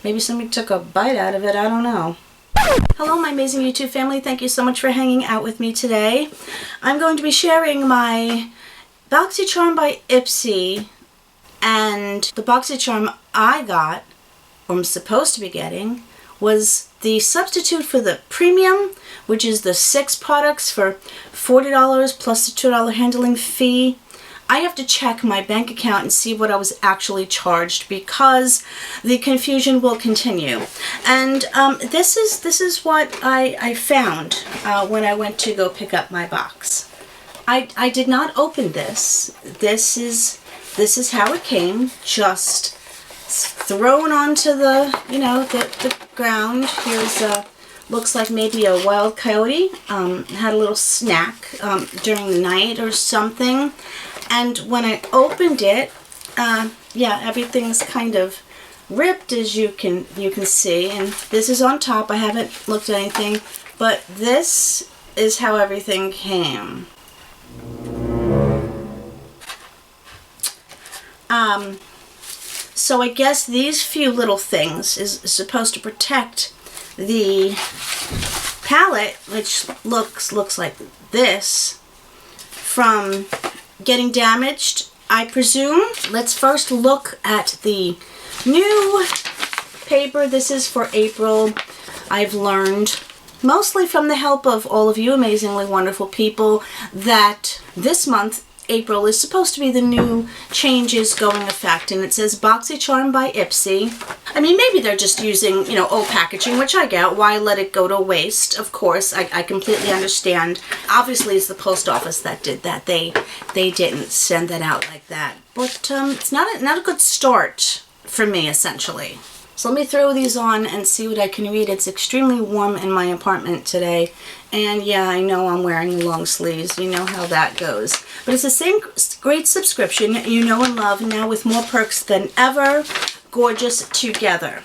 Maybe somebody took a bite out of it, I don't know. Hello, my amazing YouTube family. Thank you so much for hanging out with me today. I'm going to be sharing my Boxycharm by Ipsy, and the Boxycharm I got, or I'm supposed to be getting, was the substitute for the premium, which is the 6 products for $40 plus the $2 handling fee. I have to check my bank account and see what I was actually charged, because the confusion will continue. And this is what I found when I went to go pick up my box. I did not open this. This is how it came, just thrown onto the, you know, the ground. Here's looks like maybe a wild coyote had a little snack during the night or something. And when I opened it, yeah, everything's kind of ripped, as you can see. And this is on top. I haven't looked at anything, but this is how everything came. So I guess these few little things is supposed to protect the palette, which looks like this, from getting damaged, I presume. Let's first look at the new paper. This is for April. I've learned, mostly from the help of all of you amazingly wonderful people, that this month, April, is supposed to be the new changes going effect. And it says Boxycharm by Ipsy. I mean, maybe they're just using, you know, old packaging, which I get. Why let it go to waste? Of course, I completely understand. Obviously, it's the post office that did that. They didn't send that out like that. But it's not a good start for me, essentially. So let me throw these on and see what I can read. It's extremely warm in my apartment today. And yeah, I know I'm wearing long sleeves. You know how that goes. But it's the same great subscription you know and love, now with more perks than ever. Gorgeous together.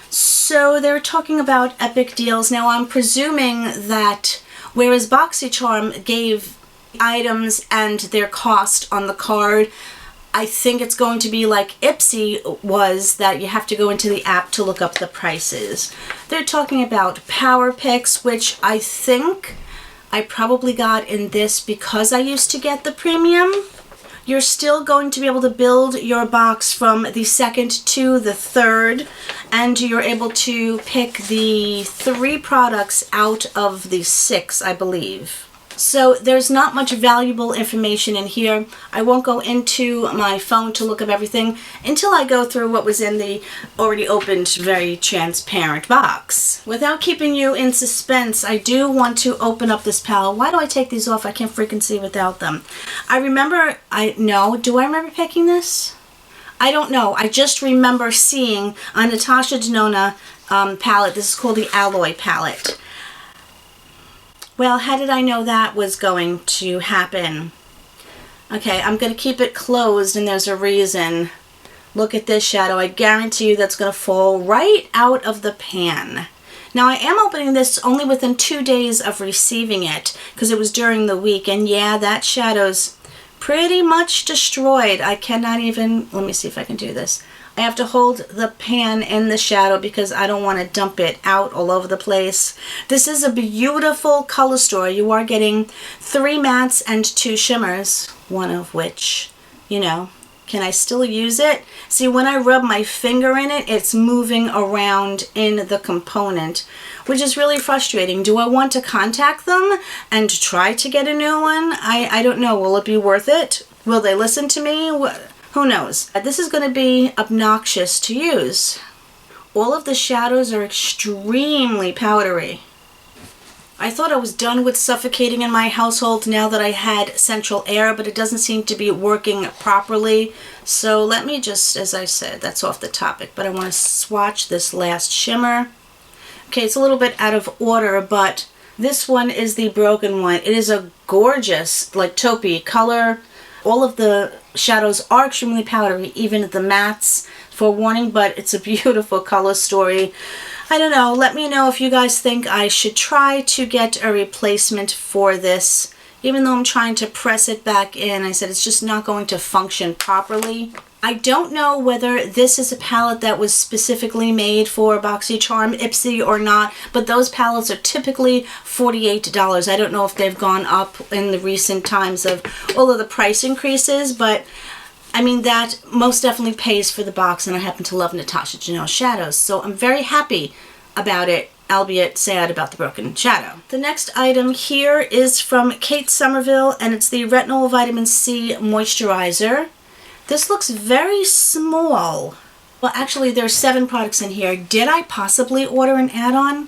So they're talking about epic deals. Now I'm presuming that whereas Boxycharm gave items and their cost on the card, I think it's going to be like Ipsy was, that you have to go into the app to look up the prices. They're talking about power picks, which I think I probably got in this because I used to get the premium. You're still going to be able to build your box from the 2nd to the 3rd, and you're able to pick the 3 products out of the 6, I believe. So there's not much valuable information in here. I won't go into my phone to look up everything until I go through what was in the already opened, very transparent box. Without keeping you in suspense, I do want to open up this palette. Why do I take these off? I can't freaking see without them. I remember, do I remember picking this? I don't know. I just remember seeing a Natasha Denona palette. This is called the Alloy palette. Well, how did I know that was going to happen? Okay, I'm going to keep it closed, and there's a reason. Look at this shadow. I guarantee you that's going to fall right out of the pan. Now, I am opening this only within 2 days of receiving it, because it was during the week, and yeah, that shadow's pretty much destroyed. I cannot even, let me see if I can do this. I have to hold the pan in the shadow because I don't want to dump it out all over the place. This is a beautiful color story. You are getting 3 mattes and 2 shimmers, one of which, you know, can I still use it? See, when I rub my finger in it, it's moving around in the component, which is really frustrating. Do I want to contact them and try to get a new one? I don't know. Will it be worth it? Will they listen to me? Who knows? This is going to be obnoxious to use. All of the shadows are extremely powdery. I thought I was done with suffocating in my household now that I had central air, but it doesn't seem to be working properly. So let me just, as I said, that's off the topic, but I want to swatch this last shimmer. Okay, it's a little bit out of order, but this one is the broken one. It is a gorgeous, like taupey color. All of the shadows are extremely powdery, even the mattes, forewarning, but it's a beautiful color story. I don't know. Let me know if you guys think I should try to get a replacement for this. Even though I'm trying to press it back in, I said it's just not going to function properly. I don't know whether this is a palette that was specifically made for Boxycharm, Ipsy or not, but those palettes are typically $48. I don't know if they've gone up in the recent times of all of the price increases, but I mean, that most definitely pays for the box, and I happen to love Natasha Denona shadows, so I'm very happy about it, albeit sad about the broken shadow. The next item here is from Kate Somerville, and it's the Retinol Vitamin C Moisturizer. This looks very small. Well, actually, there's 7 products in here. Did I possibly order an add-on?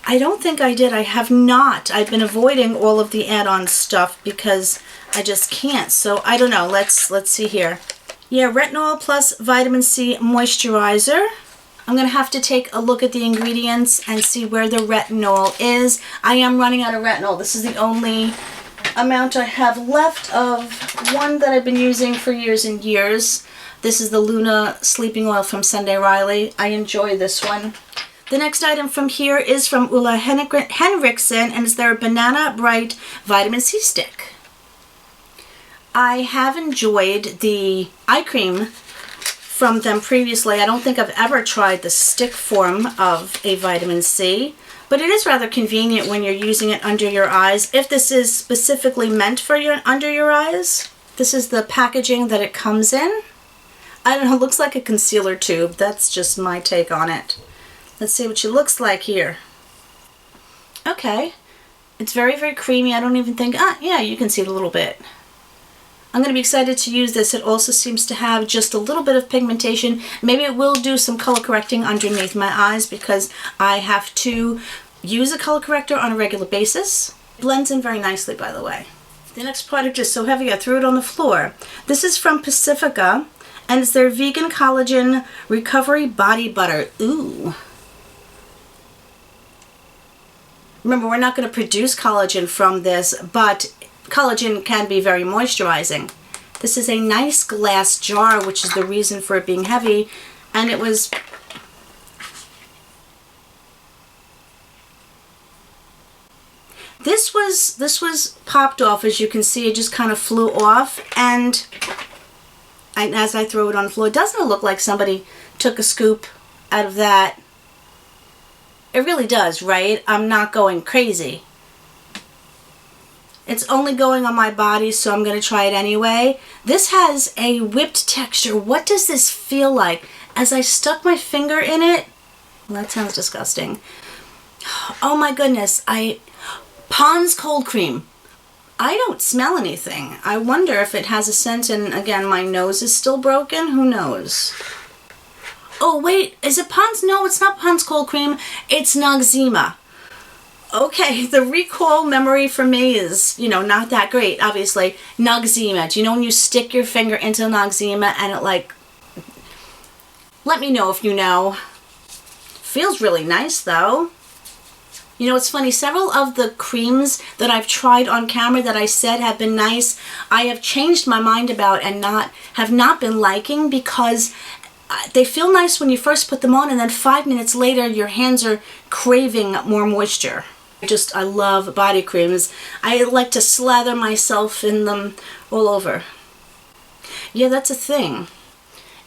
I don't think I did. I have not. I've been avoiding all of the add-on stuff because I just can't. So I don't know. Let's see here. Yeah, Retinol plus Vitamin C Moisturizer. I'm going to have to take a look at the ingredients and see where the retinol is. I am running out of retinol. This is the only amount I have left of one that I've been using for years and years. This is the Luna Sleeping Oil from Sunday Riley. I enjoy this one. The next item from here is from Ulla Henriksen, and it's their Banana Bright Vitamin C Stick. I have enjoyed the eye cream from them previously. I don't think I've ever tried the stick form of a vitamin C, but it is rather convenient when you're using it under your eyes. If this is specifically meant for your under your eyes, this is the packaging that it comes in. I don't know, it looks like a concealer tube. That's just my take on it. Let's see what she looks like here. Okay, it's very, very creamy. I don't even think, yeah, you can see it a little bit. I'm going to be excited to use this. It also seems to have just a little bit of pigmentation. Maybe it will do some color correcting underneath my eyes because I have to use a color corrector on a regular basis. It blends in very nicely, by the way. The next product is so heavy I threw it on the floor. This is from Pacifica, and it's their Vegan Collagen Recovery Body Butter. Ooh. Remember, we're not going to produce collagen from this, but collagen can be very moisturizing. This is a nice glass jar, which is the reason for it being heavy, and it was this was popped off. As you can see, it just kind of flew off, and as I throw it on the floor, doesn't it look like somebody took a scoop out of that? It really does, right? I'm not going crazy. It's only going on my body, so I'm going to try it anyway. This has a whipped texture. What does this feel like? As I stuck my finger in it, well, that sounds disgusting. Oh my goodness, Pond's Cold Cream. I don't smell anything. I wonder if it has a scent, and again, my nose is still broken. Who knows? Oh wait, is it Pond's? No, it's not Pond's Cold Cream. It's Noxzema. Okay, the recall memory for me is, not that great, obviously. Noxzema. Do you know when you stick your finger into Noxzema and it let me know if you know. Feels really nice though. It's funny, several of the creams that I've tried on camera that I said have been nice, I have changed my mind about and have not been liking because they feel nice when you first put them on, and then 5 minutes later your hands are craving more moisture. I love body creams. I like to slather myself in them all over. Yeah, that's a thing.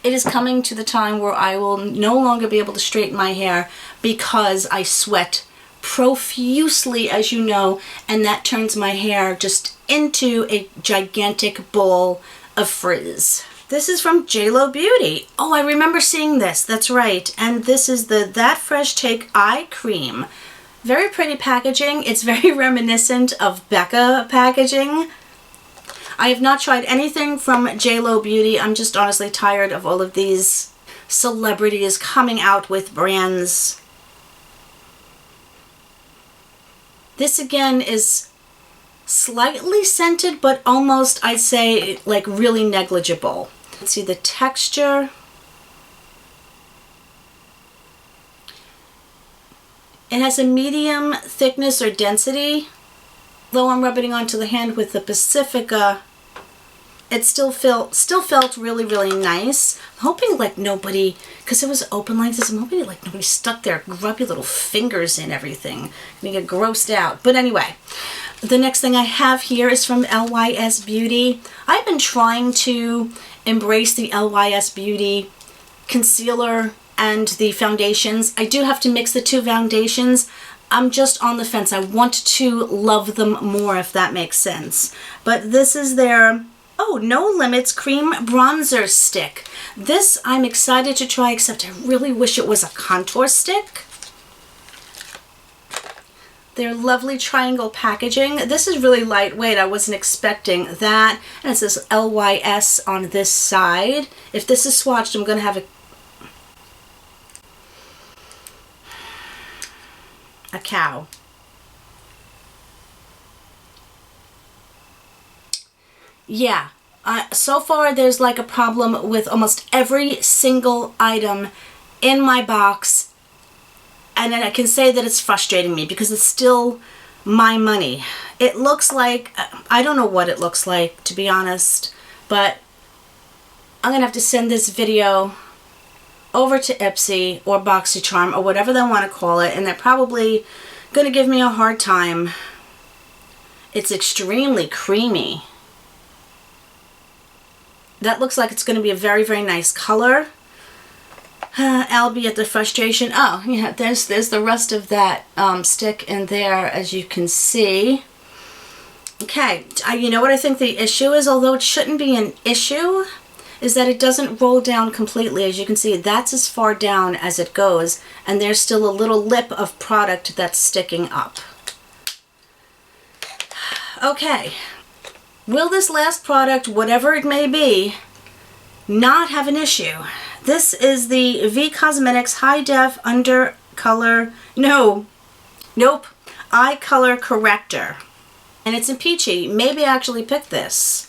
It is coming to the time where I will no longer be able to straighten my hair because I sweat profusely, as you know, and that turns my hair just into a gigantic ball of frizz. This is from JLo Beauty. Oh, I remember seeing this. That's right. And this is the That Fresh Take Eye Cream. Very pretty packaging. It's very reminiscent of Becca packaging. I have not tried anything from JLo Beauty. I'm just honestly tired of all of these celebrities coming out with brands. This again is slightly scented, but almost, I'd say, like really negligible. Let's see the texture. It has a medium thickness or density. Though I'm rubbing it onto the hand with the Pacifica, it still felt really, really nice. I'm hoping nobody, because it was open like this, I'm hoping nobody stuck their grubby little fingers in everything. I'm gonna get grossed out. But anyway, The next thing I have here is from LYS Beauty. I've been trying to embrace the LYS Beauty concealer and the foundations. I do have to mix the two foundations. I'm just on the fence. I want to love them more, if that makes sense. But this is their, oh, No Limits Cream Bronzer Stick. This I'm excited to try, except I really wish it was a contour stick. Their lovely triangle packaging. This is really lightweight. I wasn't expecting that. And it says LYS on this side. If this is swatched, I'm going to have a cow. Yeah. So far, there's like a problem with almost every single item in my box. And I can say that it's frustrating me because it's still my money. It looks like, I don't know what it looks like, to be honest, but I'm going to have to send this video over to Ipsy or Boxycharm or whatever they want to call it, and they're probably going to give me a hard time. It's extremely creamy. That looks like it's going to be a very, very nice color. Albeit the frustration. Oh, yeah, there's the rest of that stick in there, as you can see. Okay, you know what I think the issue is, although it shouldn't be an issue, is that it doesn't roll down completely. As you can see, that's as far down as it goes, and there's still a little lip of product that's sticking up. Okay, will this last product, whatever it may be, not have an issue? This is the V Cosmetics High Def Under Color, Eye Color Corrector. And it's in peachy. Maybe I actually picked this.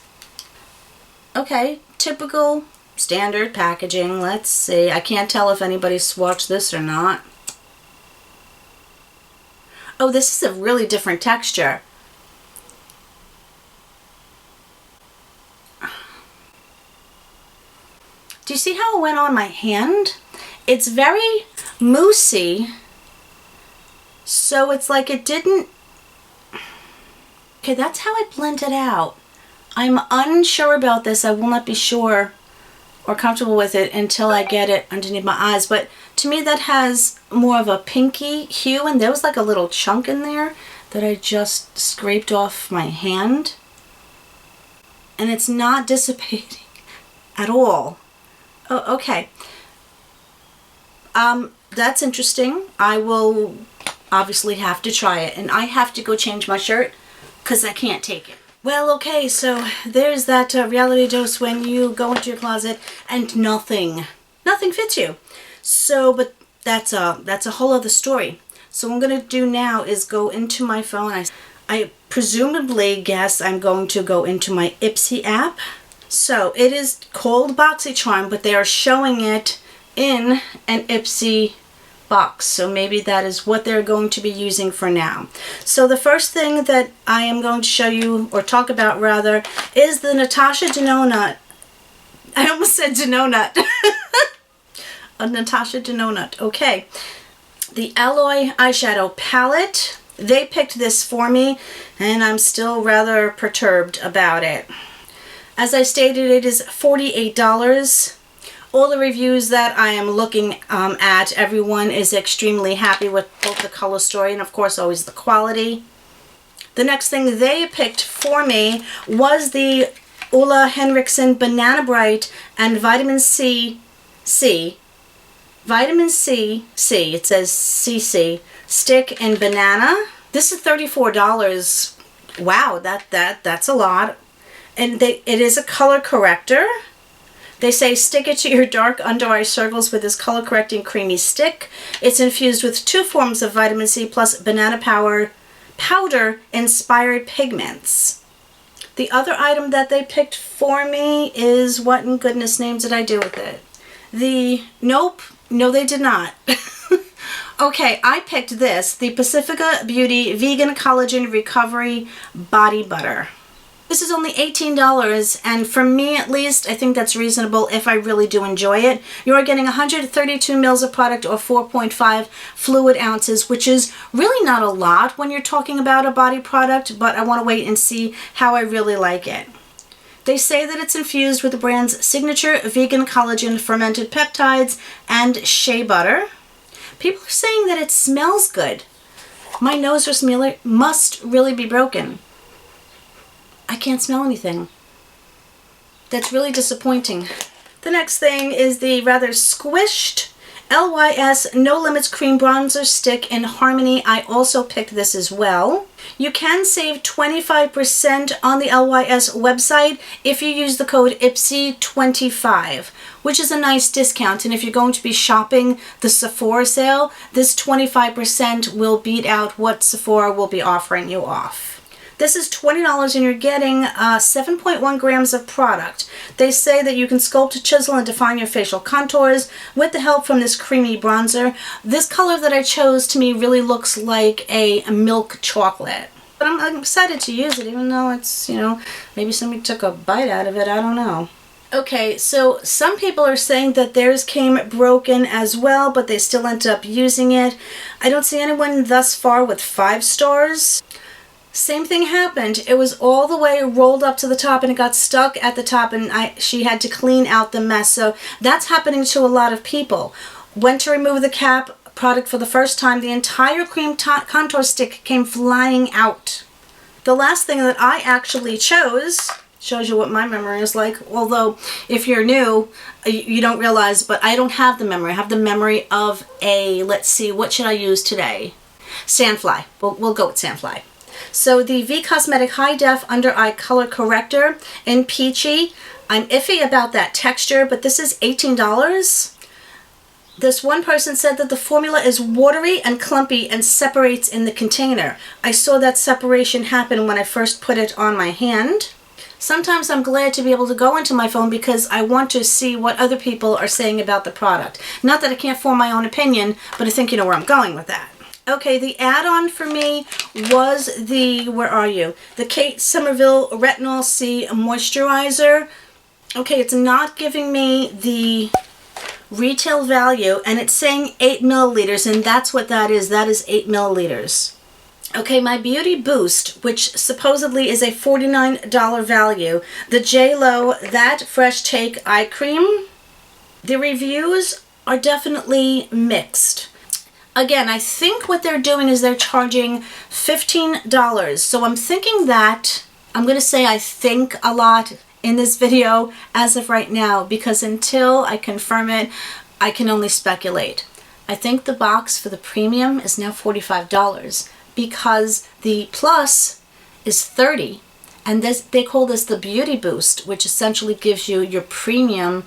Okay, typical standard packaging. Let's see. I can't tell if anybody swatched this or not. Oh, this is a really different texture. Do you see how it went on my hand? It's very moussey, so it's like it didn't... Okay, that's how I blend it out. I'm unsure about this. I will not be sure or comfortable with it until I get it underneath my eyes, but to me that has more of a pinky hue, and there was like a little chunk in there that I just scraped off my hand, and it's not dissipating at all. Oh, okay. That's interesting. I will obviously have to try it, and I have to go change my shirt because I can't take it. Well, okay, so there's that reality dose when you go into your closet and nothing fits you. So, but that's a whole other story. So what I'm going to do now is go into my phone. I presumably guess I'm going to go into my Ipsy app. So it is called Boxycharm, but they are showing it in an Ipsy box. So maybe that is what they're going to be using for now. So the first thing that I am going to show you, or talk about rather, is the Natasha Denona. I almost said Denonut. A Natasha Denonut. Okay. The Alloy eyeshadow palette. They picked this for me, and I'm still rather perturbed about it. As I stated, it is $48. All the reviews that I am looking at, everyone is extremely happy with both the color story and, of course, always the quality. The next thing they picked for me was the Ulla Henriksen Banana Bright and Vitamin C, Vitamin C, it says CC, stick in banana. This is $34. Wow, that's a lot. And it is a color corrector. They say stick it to your dark under eye circles with this color correcting creamy stick. It's infused with 2 forms of vitamin C plus banana powder inspired pigments. The other item that they picked for me is, what in goodness names did I do with it? Nope, no they did not. Okay, I picked this, the Pacifica Beauty Vegan Collagen Recovery Body Butter. This is only $18, and for me at least, I think that's reasonable if I really do enjoy it. You are getting 132 mils of product, or 4.5 fluid ounces, which is really not a lot when you're talking about a body product, but I want to wait and see how I really like it. They say that it's infused with the brand's signature vegan collagen fermented peptides and shea butter. People are saying that it smells good. My nose must really be broken. I can't smell anything. That's really disappointing. The next thing is the rather squished LYS No Limits Cream Bronzer Stick in Harmony. I also picked this as well. You can save 25% on the LYS website if you use the code Ipsy25, which is a nice discount. And if you're going to be shopping the Sephora sale, this 25% will beat out what Sephora will be offering you off. This is $20 and you're getting 7.1 grams of product. They say that you can sculpt, chisel, and define your facial contours with the help from this creamy bronzer. This color that I chose to me really looks like a milk chocolate. But I'm excited to use it, even though it's, you know, maybe somebody took a bite out of it. I don't know. Okay, so some people are saying that theirs came broken as well, but they still end up using it. I don't see anyone thus far with 5 stars. Same thing happened. It was all the way rolled up to the top and it got stuck at the top, and she had to clean out the mess. So that's happening to a lot of people. Went to remove the cap product for the first time. The entire cream contour stick came flying out. The last thing that I actually chose shows you what my memory is like. Although if you're new, you don't realize, but I don't have the memory. I have the memory of let's see, what should I use today? Sandfly. We'll go with Sandfly. So the V Cosmetic High Def Under Eye Color Corrector in Peachy. I'm iffy about that texture, but this is $18. This one person said that the formula is watery and clumpy and separates in the container. I saw that separation happen when I first put it on my hand. Sometimes I'm glad to be able to go into my phone because I want to see what other people are saying about the product. Not that I can't form my own opinion, but I think you know where I'm going with that. Okay, the add-on for me was the, where are you? The Kate Somerville Retinol C Moisturizer. Okay, it's not giving me the retail value, and it's saying 8 milliliters, and that's what that is. That is 8 milliliters. Okay, my Beauty Boost, which supposedly is a $49 value. The JLo That Fresh Take Eye Cream. The reviews are definitely mixed. Again, I think what they're doing is they're charging $15. So I'm thinking that, I'm going to say I think a lot in this video as of right now, because until I confirm it, I can only speculate. I think the box for the premium is now $45 because the plus is $30. And this, they call this the Beauty Boost, which essentially gives you your premium,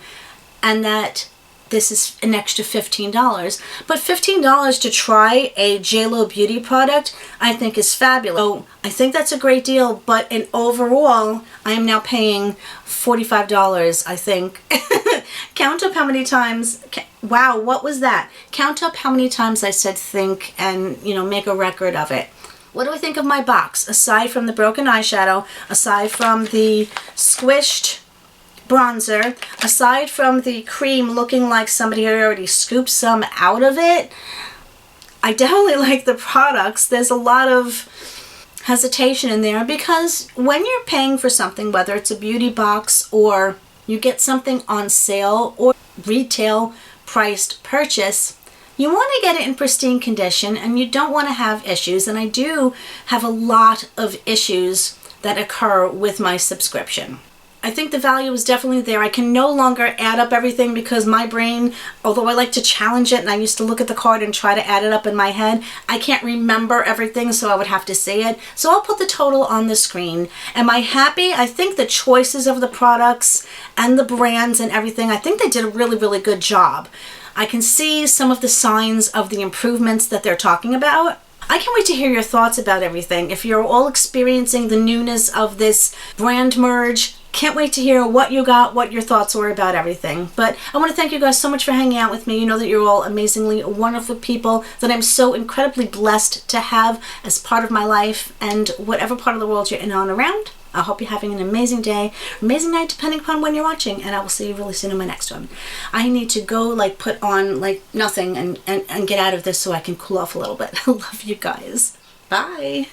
and that this is an extra $15. But $15 to try a JLo beauty product, I think is fabulous. So I think that's a great deal, but in overall, I am now paying $45, I think. Count up how many times, wow, what was that? Count up how many times I said think and, you know, make a record of it. What do I think of my box? Aside from the broken eyeshadow, aside from the squished bronzer, aside from the cream looking like somebody had already scooped some out of it, I definitely like the products. There's a lot of hesitation in there because when you're paying for something, whether it's a beauty box or you get something on sale or retail priced purchase, you want to get it in pristine condition and you don't want to have issues. And I do have a lot of issues that occur with my subscription. I think the value is definitely there. I can no longer add up everything because my brain, although I like to challenge it and I used to look at the card and try to add it up in my head, I can't remember everything, so I would have to say it. So I'll put the total on the screen. Am I happy? I think the choices of the products and the brands and everything, I think they did a really, really good job. I can see some of the signs of the improvements that they're talking about. I can't wait to hear your thoughts about everything. If you're all experiencing the newness of this brand merge, can't wait to hear what you got, what your thoughts were about everything. But I want to thank you guys so much for hanging out with me. You know that you're all amazingly wonderful people that I'm so incredibly blessed to have as part of my life, and whatever part of the world you're in on around, I hope you're having an amazing day, amazing night, depending upon when you're watching, and I will see you really soon in my next one. I need to go like put on like nothing and get out of this so I can cool off a little bit. I love you guys. Bye.